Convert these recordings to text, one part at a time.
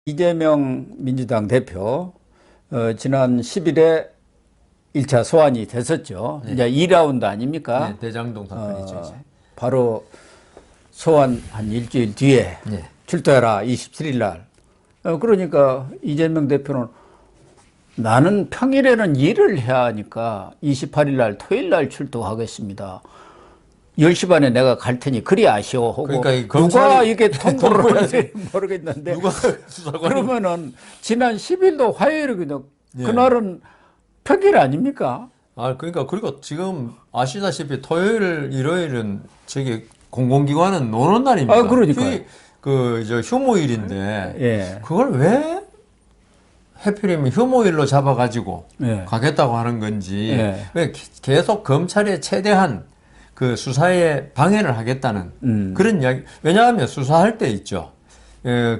이재명 민주당 대표 지난 10일에 1차 소환이 됐었죠. 네. 이제 2라운드 아닙니까? 네, 대장동 사건이죠. 이제. 바로 소환 한 일주일 뒤에 네. 출두해라 27일 날. 그러니까 이재명 대표는 나는 평일에는 일을 해야 하니까 28일 날 토요일 날 출두하겠습니다. 10시 반에 내가 갈 테니 그리 아쉬워 하고 그러니까 누가 이게 통보를 하는지 모르겠는데 누가 수사관 그러면은 지난 10일도 화요일이거든요. 예. 그날은 평일 아닙니까? 그러니까 그리고 지금 아시다시피 토요일, 일요일은 저기 공공기관은 노는 날입니다. 그러니까요. 저 휴무일인데 예. 그걸 왜 해필이면 휴무일로 잡아가지고 예. 가겠다고 하는 건지 예. 왜 계속 검찰의 최대한 그 수사에 방해를 하겠다는 그런 이야기. 왜냐하면 수사할 때 있죠.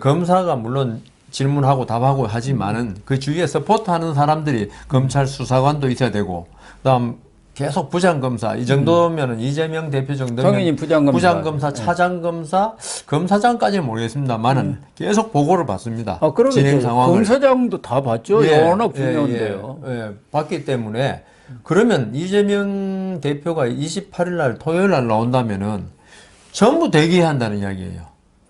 검사가 물론 질문하고 답하고 하지만은 그 주위에 서포트하는 사람들이 검찰 수사관도 있어야 되고, 그다음 계속 부장검사 이 정도면은 이재명 대표 정도면 당연히 부장검사, 차장검사, 검사장까지는 모르겠습니다만은 계속 보고를 받습니다. 진행 상황을. 검사장도 다 봤죠. 워낙 중요한데요. 봤기 때문에. 그러면 이재명 대표가 28일 날 토요일 날 나온다면은 전부 대기해야 한다는 이야기예요.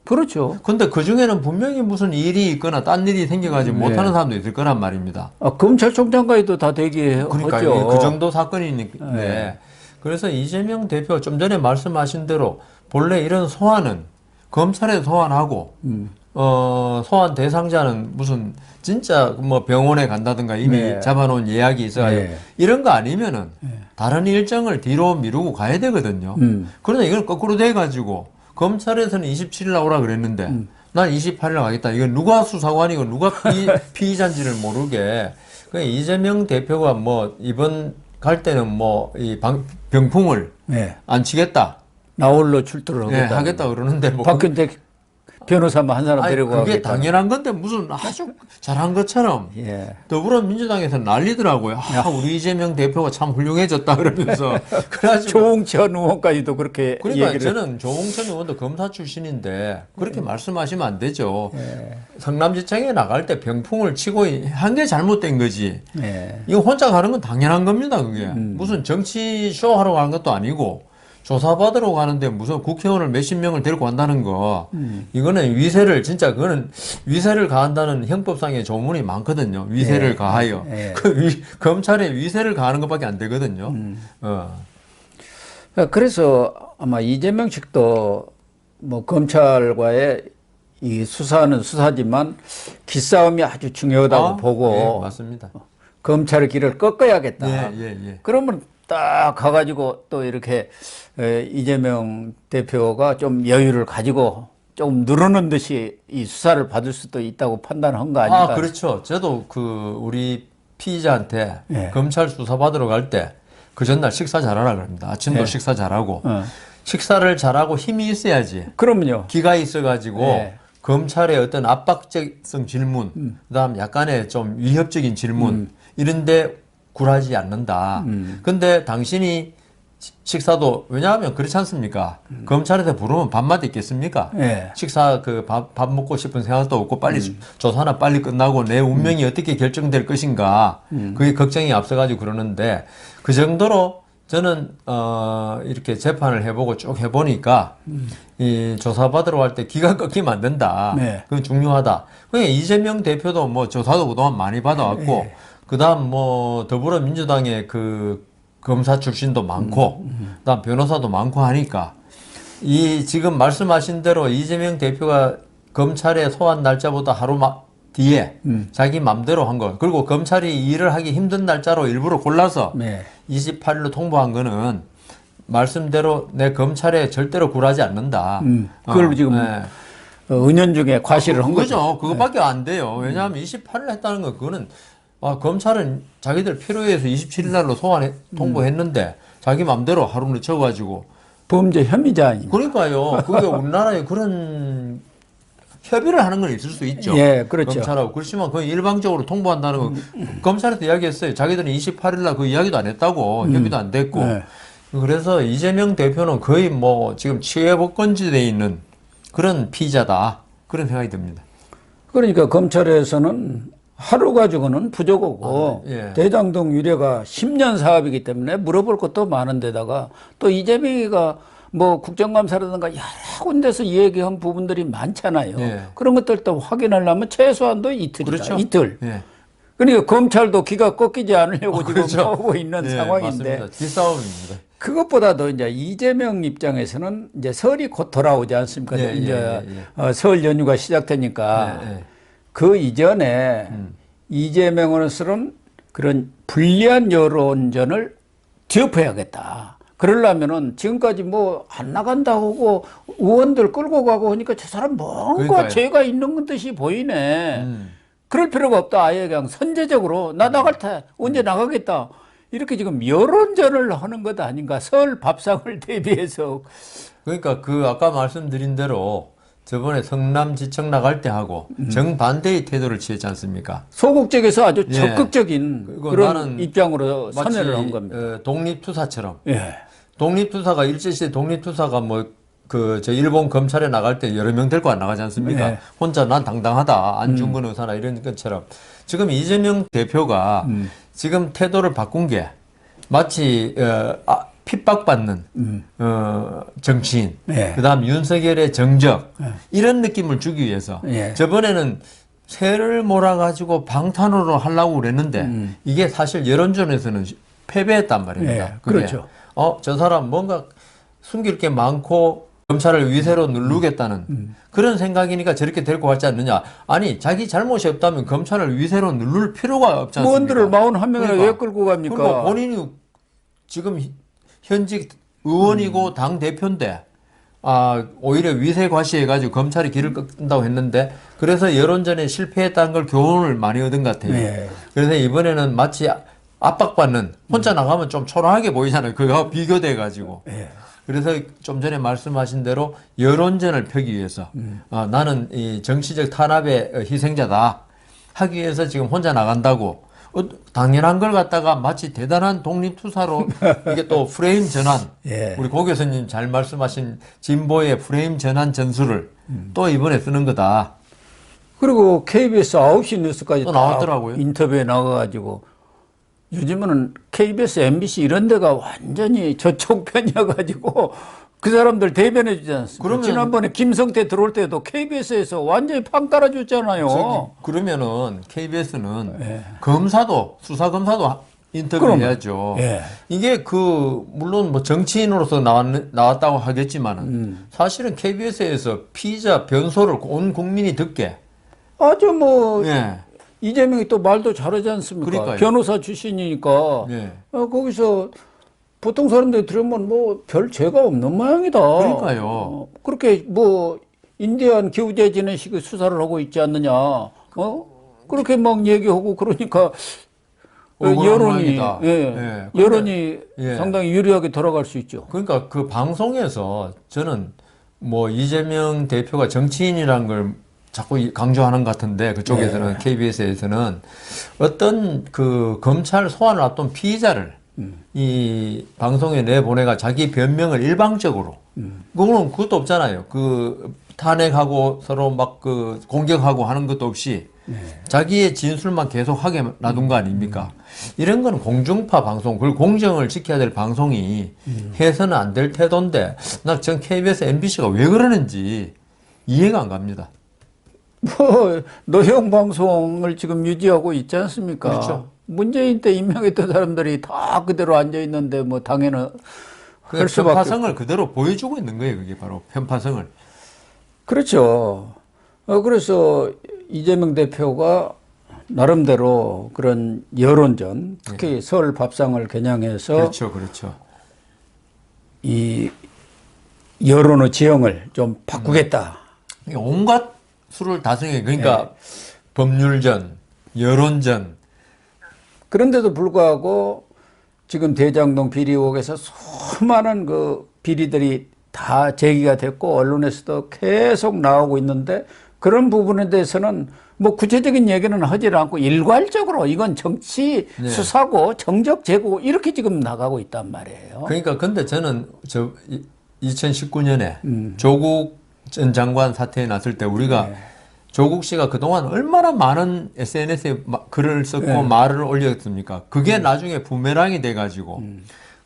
그렇죠. 근데 그 중에는 분명히 무슨 일이 있거나 딴 일이 생겨가지고 못하는 사람도 있을 거란 말입니다. 검찰총장까지도 다 대기하죠. 그러니까 그 정도 사건이니까. 그래서 이재명 대표 좀 전에 말씀하신 대로 본래 이런 소환은 검찰에 소환하고 소환 대상자는 무슨 진짜 뭐 병원에 간다든가 이미 잡아놓은 예약이 있어가지고 이런 거 아니면은 다른 일정을 뒤로 미루고 가야 되거든요. 그러나 이걸 거꾸로 돼가지고 검찰에서는 27일 나오라 그랬는데 난 28일 가겠다. 이건 누가 수사관이고 누가 피의자인지를 모르게 그냥 이재명 대표가 뭐 이번 갈 때는 뭐 이 병풍을 안 치겠다. 나홀로 출두를 하겠다 그러는데 뭐 박근태 변호사만 한 사람 데리고 그게 가겠다. 당연한 건데 무슨 아주 잘한 것처럼 더불어민주당에서 난리더라고요. 우리 이재명 대표가 참 훌륭해졌다 그러면서 그래가지고 조홍천 의원까지도 그렇게 그러니까 얘기를. 저는 조홍천 의원도 검사 출신인데 그렇게 말씀하시면 안 되죠. 성남지청에 나갈 때 병풍을 치고 한 게 잘못된 거지. 이거 혼자 가는 건 당연한 겁니다. 그게 무슨 정치 쇼하러 가는 것도 아니고 조사받으러 가는데 무슨 국회의원을 몇십 명을 데리고 간다는 거, 이거는 위세를, 진짜 그거는 위세를 가한다는 형법상의 조문이 많거든요. 위세를 가하여. 검찰에 위세를 가하는 것밖에 안 되거든요. 그래서 아마 이재명 측도 뭐 검찰과의 이 수사는 수사지만 기싸움이 아주 중요하다고 보고 맞습니다. 검찰의 길을 꺾어야겠다. 그러면 딱 가가지고 또 이렇게 이재명 대표가 좀 여유를 가지고 좀 누르는 듯이 이 수사를 받을 수도 있다고 판단한 거 아닌가? 그렇죠. 저도 우리 피의자한테 검찰 수사 받으러 갈 때 그 전날 식사 잘하라 그럽니다. 아침도 식사 잘하고. 식사를 잘하고 힘이 있어야지. 그럼요. 기가 있어가지고 검찰의 어떤 압박성 질문, 그다음 약간의 좀 위협적인 질문 이런데 굴하지 않는다. 근데 당신이 식사도 왜냐하면 그렇지 않습니까? 검찰에서 부르면 밥맛 있겠습니까? 식사 밥 먹고 싶은 생각도 없고 빨리 조사나 빨리 끝나고 내 운명이 어떻게 결정될 것인가 그게 걱정이 앞서가지고 그러는데 그 정도로 저는 이렇게 재판을 해보고 쭉 해보니까 이 조사받으러 갈 때 기가 꺾이면 안 된다. 그건 중요하다. 그러니까 이재명 대표도 뭐 조사도 그동안 많이 받아왔고 그다음 뭐 더불어민주당의 그 검사 출신도 많고 그다음 변호사도 많고 하니까 이 지금 말씀하신 대로 이재명 대표가 검찰의 소환 날짜보다 하루 뒤에 자기 맘대로 한 거, 그리고 검찰이 일을 하기 힘든 날짜로 일부러 골라서 28일로 통보한 거는 말씀대로 내 검찰에 절대로 굴하지 않는다. 그걸 지금 은연중에 과시를 한 거죠. 그거밖에 안 돼요. 왜냐하면 28일 했다는 거 그거는 검찰은 자기들 필요에 의해서 27일 날로 통보했는데 자기 맘대로 하루 늦춰가지고 범죄 혐의자 아닙니까? 그러니까요. 그게 우리나라에 그런 협의를 하는 건 있을 수 있죠. 그렇죠. 검찰하고. 그렇지만 그건 일방적으로 통보한다는 거 검찰에서 이야기했어요. 자기들은 28일 날 그 이야기도 안 했다고 협의도 안 됐고. 그래서 이재명 대표는 거의 뭐 지금 치외복권지대에 있는 그런 피의자다. 그런 생각이 듭니다. 그러니까 검찰에서는 하루 가지고는 부족하고 예. 대장동 유례가 10년 사업이기 때문에 물어볼 것도 많은데다가 또 이재명이가 뭐 국정감사라든가 여러 군데서 얘기한 부분들이 많잖아요. 예. 그런 것들도 확인하려면 최소한도 이틀이다. 그렇죠. 이틀. 예. 그러니까 검찰도 기가 꺾이지 않으려고 지금 그렇죠. 하고 있는 예, 상황인데 맞습니다. 기싸움입니다. 그것보다도 이제 이재명 입장에서는 이제 설이 곧 돌아오지 않습니까? 예, 이제 예. 설 연휴가 시작되니까 예, 예. 그 이전에 이재명으로서는 그런 불리한 여론전을 뒤엎어야겠다. 그러려면은 지금까지 뭐 안 나간다고 하고 의원들 끌고 가고 하니까 저 사람 뭔가 그러니까요. 죄가 있는 듯이 보이네. 그럴 필요가 없다. 아예 그냥 선제적으로 나 나갈 테 언제 나가겠다. 이렇게 지금 여론전을 하는 것 아닌가. 설 밥상을 대비해서. 그러니까 그 아까 말씀드린 대로 저번에 성남지청 나갈 때 하고 정반대의 태도를 취했지 않습니까? 소극적에서 아주 예. 적극적인 그리고 그런 나는 입장으로 마치 선회를 한 겁니다. 독립투사처럼 예. 독립투사가 일제시대 독립투사가 뭐 그 저 일본 검찰에 나갈 때 여러 명 데리고 안 나가지 않습니까? 네. 혼자 난 당당하다 안중근 의사나 이런 것처럼 지금 이재명 대표가 지금 태도를 바꾼 게 마치 핍박받는 정치인, 네. 그다음 윤석열의 정적 이런 느낌을 주기 위해서 네. 저번에는 새를 몰아가지고 방탄으로 하려고 그랬는데 이게 사실 여론전에서는 패배했단 말입니다. 네, 그게. 그렇죠. 저 사람 뭔가 숨길 게 많고 검찰을 위세로 누르겠다는 그런 생각이니까 저렇게 데리고 갔지 않느냐. 아니 자기 잘못이 없다면 검찰을 위세로 누를 필요가 없지 않습니까? 의원들을 41명이나 그러니까. 왜 끌고 갑니까? 그러니까 본인이 지금 현직 의원이고 당 대표인데 오히려 위세 과시해가지고 검찰이 길을 꺾는다고 했는데 그래서 여론전에 실패했다는 걸 교훈을 많이 얻은 것 같아요. 네. 그래서 이번에는 마치 압박받는 혼자 나가면 좀 초라하게 보이잖아요. 그거 비교돼가지고. 네. 그래서 좀 전에 말씀하신 대로 여론전을 펴기 위해서 나는 이 정치적 탄압의 희생자다 하기 위해서 지금 혼자 나간다고 당연한 걸 갖다가 마치 대단한 독립투사로 이게 또 프레임 전환 예. 우리 고 교수님 잘 말씀하신 진보의 프레임 전환 전술을 또 이번에 쓰는 거다. 그리고 KBS 9시 뉴스까지 또 나왔더라고요. 인터뷰에 나가가지고 요즘은 KBS, MBC 이런 데가 완전히 저쪽 편이어가지고 그 사람들 대변해 주지 않습니까? 그러면- 지난번에 김성태 들어올 때도 KBS에서 완전히 팡 깔아줬잖아요. 그러면은 KBS는 예. 검사도 수사검사도 인터뷰해야죠. 예. 이게 물론 뭐 정치인으로서 나왔다고 하겠지만은 사실은 KBS에서 피의자 변소를 온 국민이 듣게 아주 뭐 예. 이재명이 또 말도 잘하지 않습니까? 그러니까요. 변호사 출신이니까 예. 거기서 보통 사람들이 들으면 뭐 별 죄가 없는 모양이다. 그러니까요. 그렇게 뭐 인디안 기우제지는 식의 수사를 하고 있지 않느냐. 그렇게 막 얘기하고 그러니까 억울한 여론이 모양이다. 예. 여론이 예. 상당히 유리하게 돌아갈 수 있죠. 그러니까 그 방송에서 저는 뭐 이재명 대표가 정치인이라는 걸 자꾸 강조하는 것 같은데 그쪽에서는 KBS에서는 어떤 그 검찰 소환을 앞둔 피의자를 이 방송에 내보내가 자기 변명을 일방적으로 그거는 그것도 없잖아요. 그 탄핵하고 서로 막 그 공격하고 하는 것도 없이 자기의 진술만 계속 하게 놔둔 거 아닙니까? 이런 건 공중파 방송, 그걸 공정을 지켜야 될 방송이 해서는 안 될 태도인데 나 전 KBS, MBC가 왜 그러는지 이해가 안 갑니다. 뭐 노형 방송을 지금 유지하고 있지 않습니까? 그렇죠. 문재인 때 임명했던 사람들이 다 그대로 앉아 있는데 뭐 당연히 할 수밖에 편파성을 그대로 보여주고 있는 거예요. 그게 바로 편파성을. 그렇죠. 그래서 이재명 대표가 나름대로 그런 여론전, 특히 설 밥상을 겨냥해서 그렇죠, 그렇죠. 이 여론의 지형을 좀 바꾸겠다. 온갖 수를 다성해. 그러니까 법률전, 여론전. 그런데도 불구하고 지금 대장동 비리 의혹에서 수많은 그 비리들이 다 제기가 됐고 언론에서도 계속 나오고 있는데 그런 부분에 대해서는 뭐 구체적인 얘기는 하지 않고 일괄적으로 이건 정치 수사고 정적 제고 이렇게 지금 나가고 있단 말이에요. 그러니까 근데 저는 2019년에 조국 전 장관 사태에 났을 때 우리가 조국 씨가 그동안 얼마나 많은 SNS에 글을 썼고 말을 올렸습니까? 그게 나중에 부메랑이 돼가지고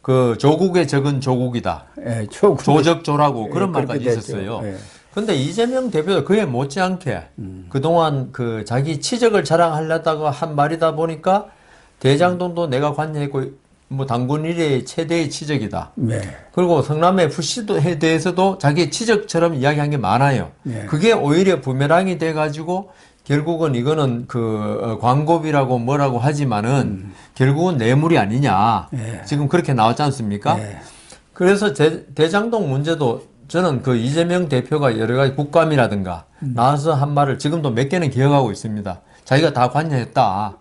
그 조국의 적은 조국이다. 조적조라고 그런 말까지 있었어요. 근데 이재명 대표도 그에 못지않게 그동안 그 자기 치적을 자랑하려다가 한 말이다 보니까 대장동도 내가 관여했고 뭐 당군 이래의 최대의 치적이다. 그리고 성남 FC에 대해서도 자기 치적처럼 이야기한 게 많아요. 그게 오히려 부메랑이 돼가지고 결국은 이거는 그 광고비라고 뭐라고 하지만은 결국은 뇌물이 아니냐. 지금 그렇게 나왔지 않습니까? 그래서 대장동 문제도 저는 그 이재명 대표가 여러 가지 국감이라든가 나와서 한 말을 지금도 몇 개는 기억하고 있습니다. 자기가 다 관여했다.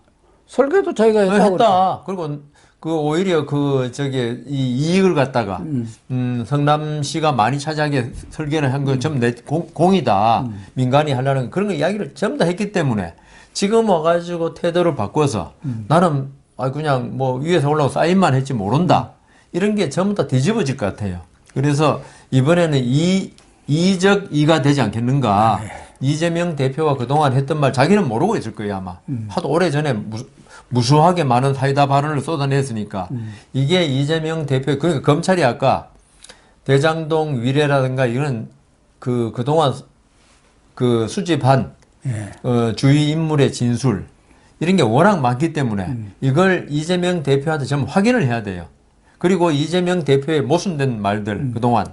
설계도 자기가 했다. 그리고 그 오히려 그 저기 이 이익을 갖다가 성남시가 많이 차지하게 설계를 한 건 전부 내 공이다. 민간이 하려는 그런 거 이야기를 전부 다 했기 때문에 지금 와가지고 태도를 바꿔서 나는 그냥 뭐 위에서 올라오고 사인만 했지 모른다. 이런 게 전부 다 뒤집어질 것 같아요. 그래서 이번에는 이적 이가 되지 않겠는가. 이재명 대표가 그동안 했던 말 자기는 모르고 있을 거예요 아마. 하도 오래전에 무수하게 많은 사이다 발언을 쏟아냈으니까 이게 이재명 대표 그러니까 검찰이 아까 대장동 위례라든가 이런 그동안 그 수집한 주위 인물의 진술 이런 게 워낙 많기 때문에 이걸 이재명 대표한테 전부 확인을 해야 돼요. 그리고 이재명 대표의 모순된 말들 그동안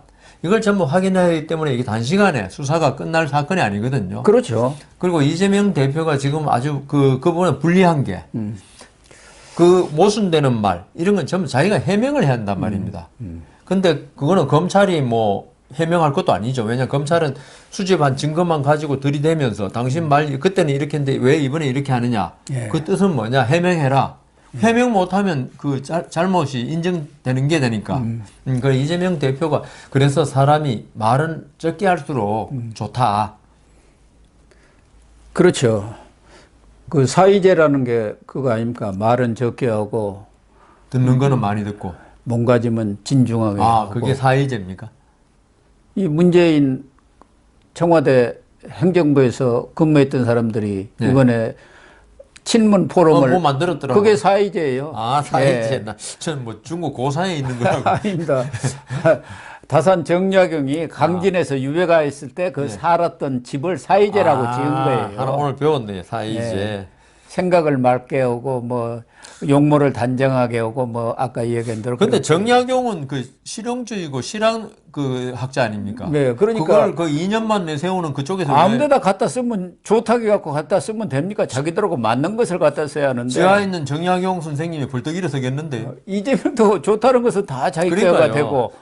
이걸 전부 확인해야 하기 때문에 이게 단시간에 수사가 끝날 사건이 아니거든요. 그렇죠. 그리고 이재명 대표가 지금 아주 그 부분에 불리한 게 그 모순되는 말 이런 건 전부 자기가 해명을 해야 한단 말입니다. 근데 그거는 검찰이 뭐 해명할 것도 아니죠. 왜냐하면 검찰은 수집한 증거만 가지고 들이대면서 당신 말 그때는 이렇게 했는데 왜 이번에 이렇게 하느냐. 그 뜻은 뭐냐. 해명해라. 해명 못하면 그 잘못이 인정되는 게 되니까. 그 이재명 대표가 그래서 사람이 말은 적게 할수록 좋다. 그렇죠. 그 사이제라는 게 그거 아닙니까? 말은 적게 하고 듣는 거는 많이 듣고. 몸가짐은 진중하게 하고. 그게 사이제입니까? 이 문재인 청와대 행정부에서 근무했던 사람들이 이번에 친문 포럼을 뭐 만들었더라고요. 그게 사이제예요. 사이제. 저는 뭐 중국 고사에 있는 거라고. 아닙니다. 다산 정약용이 강진에서 유배가 있을 때 그 살았던 집을 사이제라고 지은 거예요. 하나 오늘 배웠네, 사이제. 생각을 맑게 하고 뭐 용모를 단정하게 하고 뭐 아까 얘기한 대로. 근데 정약용은 그 실용주의고 실황 그 학자 아닙니까? 네, 그러니까 그걸 그 2년만 내세우는 그쪽에서 아무데나 갖다 쓰면 좋다게 갖고 갖다 쓰면 됩니까? 자기들하고 맞는 것을 갖다 써야 하는데. 지하에 있는 정약용 선생님이 벌떡 일어서겠는데. 이재명도 좋다는 것은 다 자기 거가 되고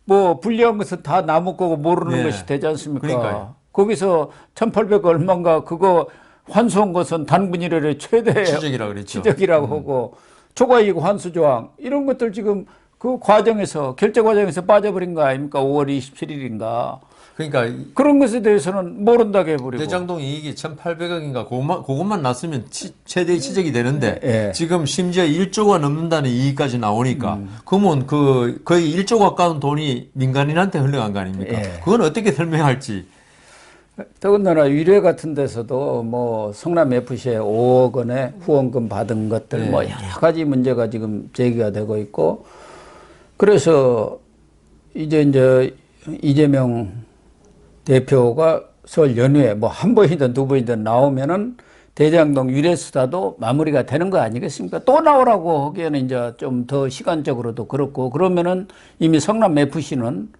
뭐 불리한 것은 다 남의 거고 모르는 것이 되지 않습니까? 그러니까요. 거기서 1,800 얼마인가 그거 환수한 것은 단군일의 최대 치적이라고 그랬죠. 치적이라고 하고 초과이익 환수조항 이런 것들 지금 그 과정에서 결제 과정에서 빠져버린 거 아닙니까? 5월 27일인가. 그러니까 그런 것에 대해서는 모른다고 해버리고. 대장동 이익이 1,800억인가 그것만 났으면 최대의 치적이 되는데 지금 심지어 1조가 넘는다는 이익까지 나오니까 그러면 그 거의 1조 가까운 돈이 민간인한테 흘러간 거 아닙니까? 그건 어떻게 설명할지. 더군다나 위례 같은 데서도 뭐 성남 FC에 5억 원의 후원금 받은 것들 뭐 여러 가지 문제가 지금 제기가 되고 있고 그래서 이제 이재명 대표가 설 연휴에 뭐 한 번이든 두 번이든 나오면은 대장동 위례 수사도 마무리가 되는 거 아니겠습니까? 또 나오라고 하기에는 이제 좀 더 시간적으로도 그렇고 그러면은 이미 성남 FC는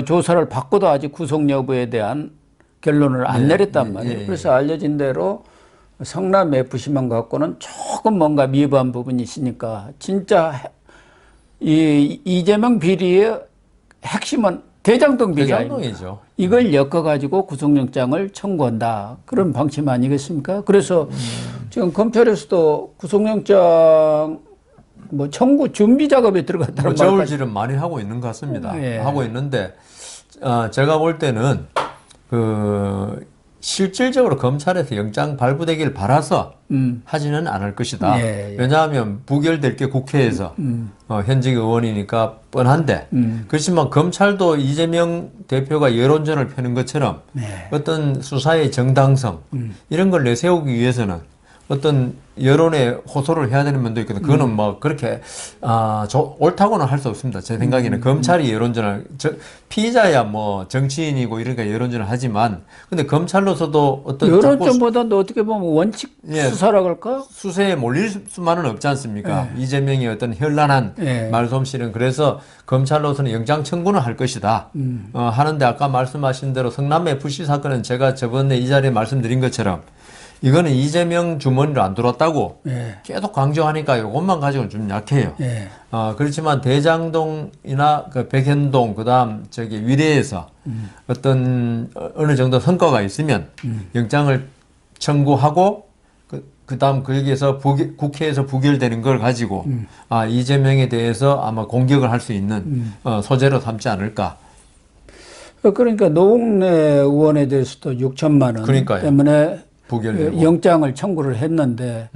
조사를 받고도 아직 구속 여부에 대한 결론을 안 내렸단 말이에요. 그래서 알려진 대로 성남 FC만 갖고는 조금 뭔가 미흡한 부분이 있으니까 진짜 이 이재명 비리의 핵심은 대장동 비리 대장동이죠. 이걸 엮어가지고 구속영장을 청구한다. 그런 방침 아니겠습니까? 그래서 지금 검찰에서도 구속영장 뭐 청구 준비 작업에 들어갔다는 저울질은 많이 하고 있는 것 같습니다. 하고 있는데 제가 볼 때는 그 실질적으로 검찰에서 영장 발부되길 바라서 하지는 않을 것이다. 예, 예. 왜냐하면 부결될 게 국회에서 현직 의원이니까 뻔한데 그렇지만 검찰도 이재명 대표가 여론전을 펴는 것처럼 네. 어떤 수사의 정당성 이런 걸 내세우기 위해서는 어떤 여론에 호소를 해야 되는 면도 있거든요. 그거는 뭐 그렇게 옳다고는 할 수 없습니다. 제 생각에는 검찰이 여론전을 피의자야 뭐 정치인이고 이러니까 여론전을 하지만 근데 검찰로서도 어떤 여론전보다도 어떻게 보면 원칙 예. 수사라 그럴까? 수세에 몰릴 수만은 없지 않습니까? 이재명이 어떤 현란한 말솜씨는 그래서 검찰로서는 영장 청구는 할 것이다. 하는데 아까 말씀하신 대로 성남 FC 사건은 제가 저번에 이 자리에 말씀드린 것처럼 이거는 이재명 주머니로 안 들어왔다고 계속 강조하니까 이것만 가지고는 좀 약해요. 그렇지만 대장동이나 그 백현동 그다음 저기 위례에서 어떤 어느 정도 성과가 있으면 영장을 청구하고 그다음 거기에서 국회에서 부결되는 걸 가지고 이재명에 대해서 아마 공격을 할 수 있는 소재로 삼지 않을까. 그러니까 노웅래 의원에 대해서도 6천만 원 그러니까요. 때문에 부결되고. 영장을 청구를 했는데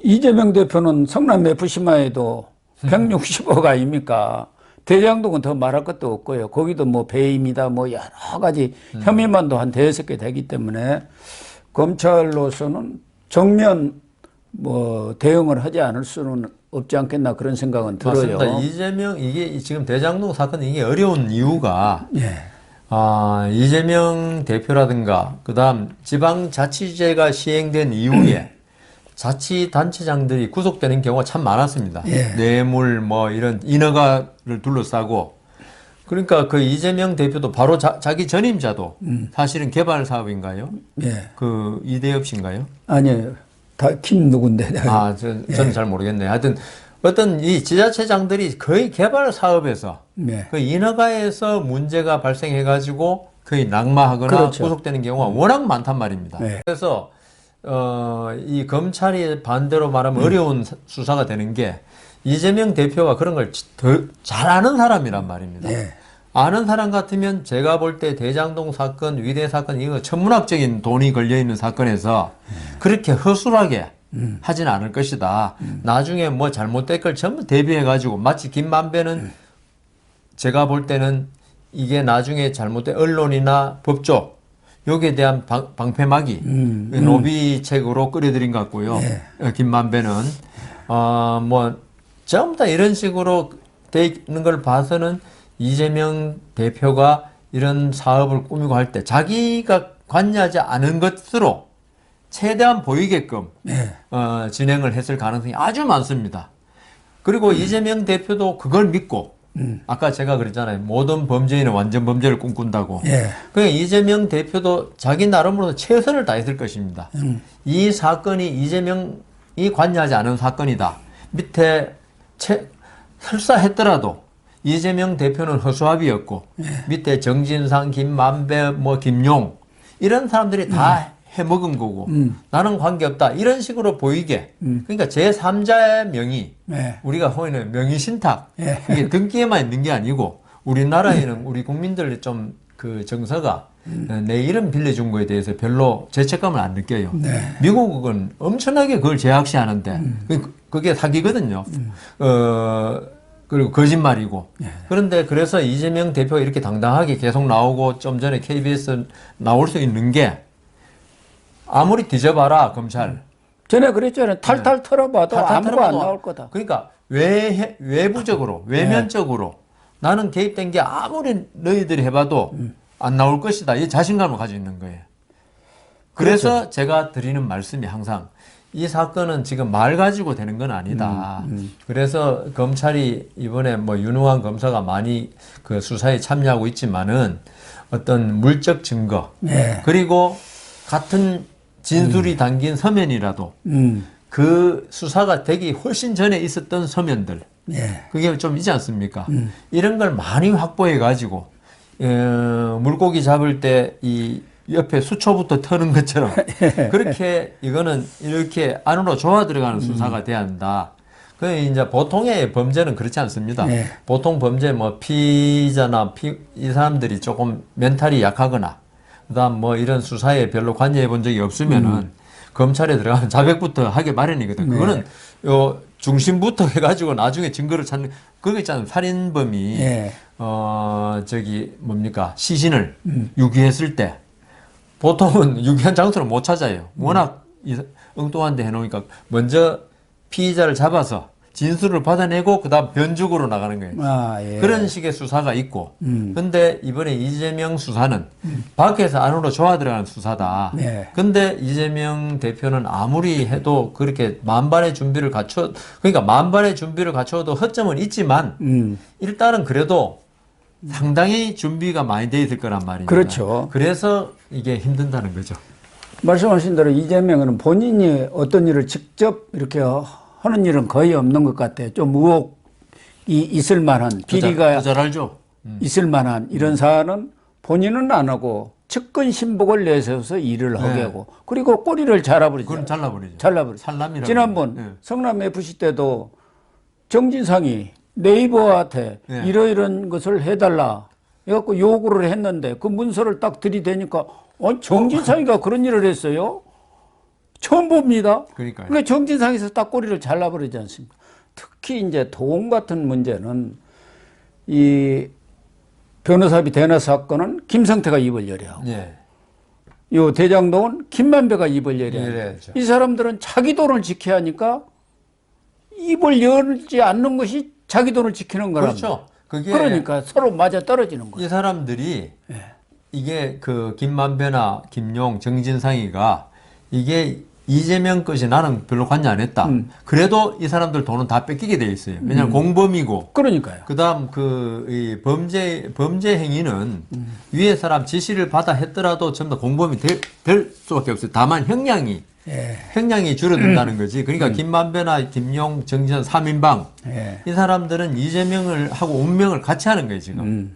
이재명 대표는 성남 FC만에도 160억 아닙니까? 대장동은 더 말할 것도 없고요. 거기도 뭐 배임이다 뭐 여러 가지 혐의만도 한 대여섯 개 되기 때문에 검찰로서는 정면 뭐 대응을 하지 않을 수는 없지 않겠나 그런 생각은 들어요. 맞습니다. 이재명 이게 지금 대장동 사건 이게 어려운 이유가 이재명 대표라든가 그다음 지방자치제가 시행된 이후에 자치단체장들이 구속되는 경우가 참 많았습니다. 뇌물 뭐 이런 인허가를 둘러싸고 그러니까 그 이재명 대표도 바로 자기 전임자도 사실은 개발 사업인가요? 그 이대엽 씨인가요? 아니에요. 다 김 누군데. 저는 잘 모르겠네요. 하여튼 어떤 이 지자체장들이 거의 개발 사업에서 그 인허가에서 문제가 발생해가지고 거의 낙마하거나 그렇죠. 구속되는 경우가 워낙 많단 말입니다. 그래서 이 검찰이 반대로 말하면 어려운 수사가 되는 게 이재명 대표가 그런 걸 더 잘 아는 사람이란 말입니다. 아는 사람 같으면 제가 볼 때 대장동 사건, 위대 사건 이거 천문학적인 돈이 걸려 있는 사건에서 그렇게 허술하게 하진 않을 것이다. 나중에 뭐 잘못될 걸 전부 대비해 가지고 마치 김만배는 제가 볼 때는 이게 나중에 잘못된 언론이나 법조 여기에 대한 방패막이 노비책으로 끌어들인 것 같고요. 김만배는 뭐 전부 다 이런 식으로 돼 있는 걸 봐서는 이재명 대표가 이런 사업을 꾸미고 할 때 자기가 관여하지 않은 것으로 최대한 보이게끔 진행을 했을 가능성이 아주 많습니다. 그리고 이재명 대표도 그걸 믿고 아까 제가 그랬잖아요. 모든 범죄인은 완전 범죄를 꿈꾼다고. 그러니까 이재명 대표도 자기 나름으로 최선을 다했을 것입니다. 이 사건이 이재명이 관여하지 않은 사건이다. 밑에 설사 했더라도 이재명 대표는 허수아비였고 밑에 정진상, 김만배, 뭐 김용 이런 사람들이 다 해먹은 거고 나는 관계없다 이런 식으로 보이게 그러니까 제3자의 명의 우리가 호의는 명의신탁 이게 등기에만 있는 게 아니고 우리나라에는 우리 국민들 좀 그 정서가 내 이름 빌려준 거에 대해서 별로 죄책감을 안 느껴요. 미국은 엄청나게 그걸 제약시하는데 그게 사기거든요. 그리고 거짓말이고. 그런데 그래서 이재명 대표가 이렇게 당당하게 계속 나오고 좀 전에 KBS 나올 수 있는 게 아무리 뒤져봐라 검찰. 전에 그랬잖아요. 탈탈 털어봐도 탈탈 아무거 안 털어봐도 나올 거다. 그러니까 외부적으로 외면적으로 나는 개입된 게 아무리 너희들이 해봐도 안 나올 것이다. 이 자신감을 가지고 있는 거예요. 그래서 그렇죠. 제가 드리는 말씀이 항상 이 사건은 지금 말 가지고 되는 건 아니다. 그래서 검찰이 이번에 뭐 윤우환 검사가 많이 그 수사에 참여하고 있지만은 어떤 물적 증거 그리고 같은 진술이 담긴 서면이라도 그 수사가 되기 훨씬 전에 있었던 서면들 그게 좀 있지 않습니까? 이런 걸 많이 확보해 가지고 물고기 잡을 때 이 옆에 수초부터 터는 것처럼 그렇게 이거는 이렇게 안으로 조아 들어가는 수사가 돼야 한다. 그 이제 보통의 범죄는 그렇지 않습니다. 보통 범죄 뭐 피의자나 이 사람들이 조금 멘탈이 약하거나 그다음 뭐 이런 수사에 별로 관여해 본 적이 없으면은 검찰에 들어가면 자백부터 하기 마련이거든. 그거는 요 중심부터 해가지고 나중에 증거를 찾는 그거 있잖아요. 살인범이 예. 저기 뭡니까 시신을 유기했을 때 보통은 유기한 장소를 못 찾아요. 워낙 엉뚱한 데 해놓으니까 먼저 피의자를 잡아서 진술을 받아내고 그다음 변죽으로 나가는 거예요. 아, 예. 그런 식의 수사가 있고 근데 이번에 이재명 수사는 밖에서 안으로 조아 들어가는 수사다. 네. 근데 이재명 대표는 아무리 해도 그렇게 만반의 준비를 그러니까 만반의 준비를 갖춰도 허점은 있지만 일단은 그래도 상당히 준비가 많이 돼 있을 거란 말이죠. 그렇죠. 그래서 이게 힘든다는 거죠. 말씀하신 대로 이재명은 본인이 어떤 일을 직접 이렇게 하는 일은 거의 없는 것 같아요. 좀 의혹이 있을 만한 비리가 잘 알죠. 있을 만한 이런 사안은 본인은 안 하고 측근 신복을 내세워서 일을 하게 하고 그리고 꼬리를 잘라버리죠. 그건 잘라버리죠. 잘라버리죠. 살람이라고. 지난번 예. 성남 FC 때도 정진상이 네이버한테 이러이런 것을 해달라 해갖고 요구를 했는데 그 문서를 딱 들이대니까 정진상이가 그런 일을 했어요? 처음 봅니다. 그러니까요. 그러니까 정진상에서 딱 꼬리를 잘라버리지 않습니까? 특히 이제 도움 같은 문제는 이 변호사비 대나 사건은 김성태가 입을 열이하고 예. 요 대장동은 김만배가 입을 열이하고 열어야죠. 이 사람들은 자기 돈을 지켜야 하니까 입을 열지 않는 것이 자기 돈을 지키는 거랍니다. 그렇죠. 그게 그러니까 서로 맞아 떨어지는 거예요. 이 사람들이 이게 그 김만배나 김용, 정진상이가 이게 이재명 것이 나는 별로 관여 안 했다. 그래도 이 사람들 돈은 다 뺏기게 돼 있어요. 왜냐하면 공범이고. 그러니까요. 그다음 이 범죄 행위는 위에 사람 지시를 받아 했더라도 전부 다 공범이 될 수밖에 없어요. 다만 형량이 줄어든다는 거지. 그러니까 김만배나 김용, 정진상 3인방 이 사람들은 이재명을 하고 운명을 같이 하는 거예요 지금.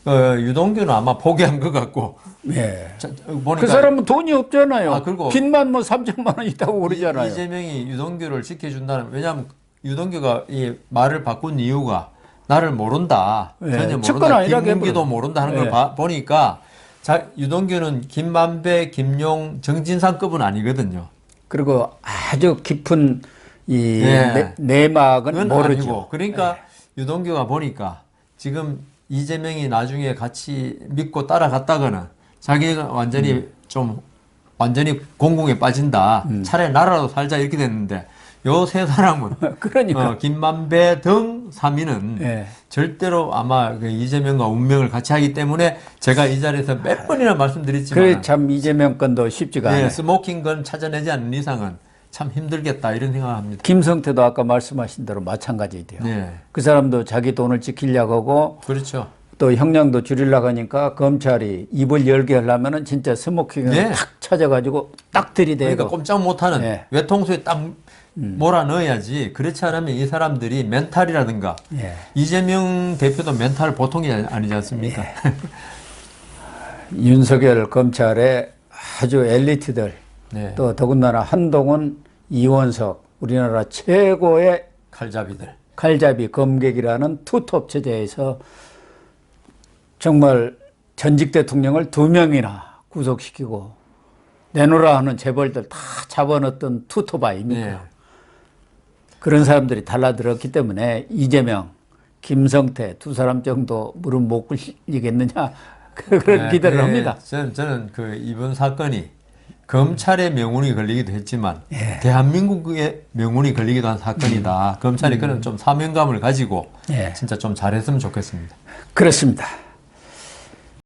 유동규는 아마 포기한 것 같고. 예. 보니까 그 사람은 돈이 없잖아요. 그리고 빚만 뭐 3천만 원 있다고 그러잖아요. 이재명이 유동규를 지켜준다는, 왜냐하면 유동규가 이 말을 바꾼 이유가 나를 모른다. 전혀 모른다. 김문기도 모른다 하는 걸 보니까 유동규는 김만배, 김용, 정진상급은 아니거든요. 그리고 아주 깊은 이 내막은 모르죠. 아니고. 그러니까 유동규가 보니까 지금 이재명이 나중에 같이 믿고 따라갔다가는 자기가 완전히 완전히 공공에 빠진다. 차라리 나라도 살자 이렇게 됐는데 요 세 사람은 그러니까 김만배 등 3인은 절대로 아마 그 이재명과 운명을 같이 하기 때문에 제가 이 자리에서 몇 번이나 말씀드렸지만 그래 참 이재명 건도 쉽지가 않아요. 스모킹건 찾아내지 않는 이상은 참 힘들겠다 이런 생각합니다. 김성태도 아까 말씀하신 대로 마찬가지예요. 그 사람도 자기 돈을 지키려고 하고 그렇죠. 또 형량도 줄이려고 하니까 검찰이 입을 열게 하려면은 진짜 스모킹을 탁 찾아가지고 딱 들이대고 그러니까 꼼짝 못하는 외통수에 딱 몰아 넣어야지. 그렇지 않으면 이 사람들이 멘탈이라든가 이재명 대표도 멘탈 보통이 아니지 않습니까? 윤석열 검찰의 아주 엘리트들 또 더군다나 한동훈, 이원석 우리나라 최고의 칼잡이 검객이라는 투톱 체제에서 정말 전직 대통령을 2명이나 구속시키고 내놓으라 하는 재벌들 다 잡아넣었던 투톱 아닙니까? 그런 사람들이 달라들었기 때문에 이재명, 김성태 두 사람 정도 무릎 못 꿇리겠느냐 그런 기대를 합니다. 저는 그 이번 사건이 검찰의 명운이 걸리기도 했지만 대한민국의 명운이 걸리기도 한 사건이다. 검찰이 그런 좀 사명감을 가지고 진짜 좀 잘했으면 좋겠습니다. 그렇습니다.